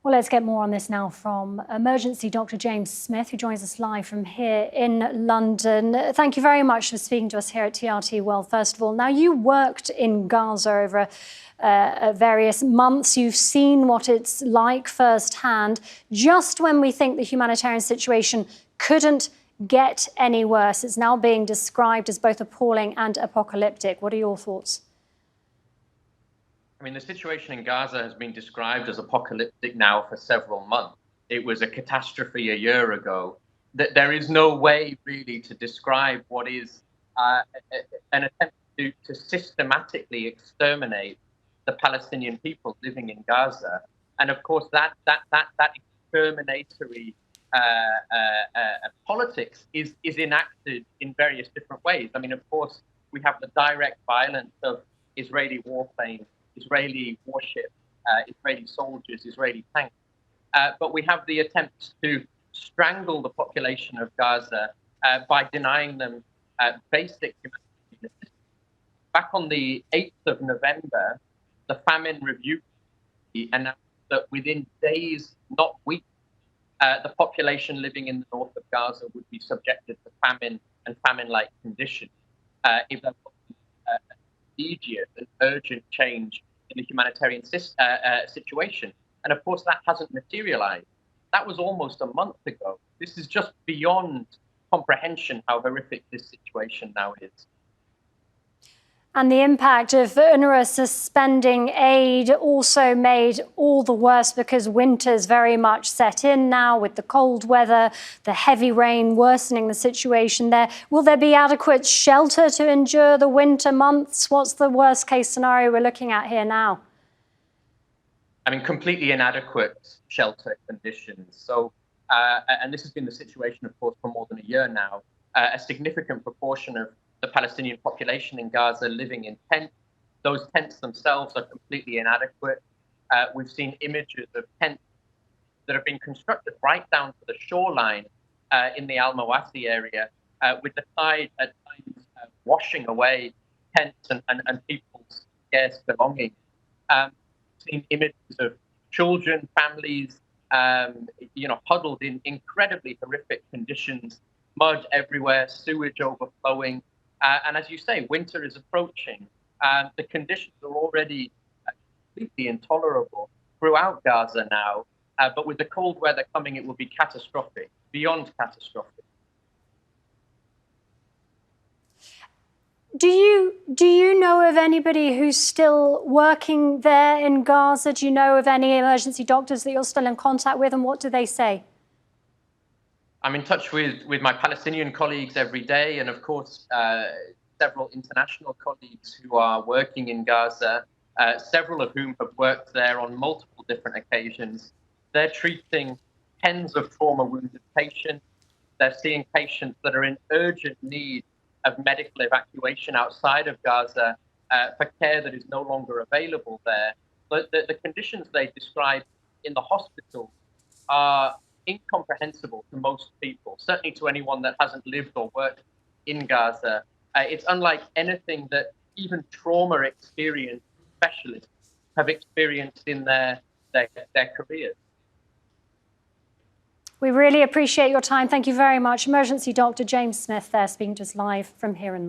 Well, let's get more on this now from emergency Dr. James Smith, who joins us live from here in London. Thank you very much for speaking to us here at TRT World, first of all. Now, you worked in Gaza over various months. You've seen what it's like firsthand. Just when we think the humanitarian situation couldn't get any worse, it's now being described as both appalling and apocalyptic. What are your thoughts? I mean, the situation in Gaza has been described as apocalyptic now for several months. It was a catastrophe a year ago. There is no way really to describe what is an attempt to systematically exterminate the Palestinian people living in Gaza. And of course, that exterminatory politics is enacted in various different ways. I mean, of course, we have the direct violence of Israeli warplanes, Israeli warships, Israeli soldiers, Israeli tanks. But we have the attempts to strangle the population of Gaza by denying them basic humanitarian assistance. Back on the 8th of November, the Famine Review announced that within days, not weeks, the population living in the north of Gaza would be subjected to famine and famine-like conditions if there was immediate and urgent change in the humanitarian situation. And of course, that hasn't materialized. That was almost a month ago. This is just beyond comprehension how horrific this situation now is. And the impact of UNRWA suspending aid also made all the worse because winter's very much set in now with the cold weather, the heavy rain worsening the situation there. Will there be adequate shelter to endure the winter months? What's the worst case scenario we're looking at here now? I mean, completely inadequate shelter conditions. So, and this has been the situation, of course, for more than a year now. A significant proportion of the Palestinian population in Gaza living in tents. Those tents themselves are completely inadequate. We've seen images of tents that have been constructed right down to the shoreline in the Al-Mawasi area, with the tide at times washing away tents and people's scarce belongings. Seen images of children, families, huddled in incredibly horrific conditions, mud everywhere, sewage overflowing. And as you say, winter is approaching. The conditions are already completely intolerable throughout Gaza now. But with the cold weather coming, it will be catastrophic, beyond catastrophic. Do you know of anybody who's still working there in Gaza? Do you know of any emergency doctors that you're still in contact with, and what do they say? I'm in touch with my Palestinian colleagues every day, and of course, several international colleagues who are working in Gaza, several of whom have worked there on multiple different occasions. They're treating tens of trauma-wounded patients. They're seeing patients that are in urgent need of medical evacuation outside of Gaza for care that is no longer available there. But the conditions they describe in the hospital are incomprehensible to most people, certainly to anyone that hasn't lived or worked in Gaza. It's unlike anything that even trauma experienced specialists have experienced in their careers. We really appreciate your time. Thank you very much. Emergency Dr. James Smith there speaking to us live from here in London.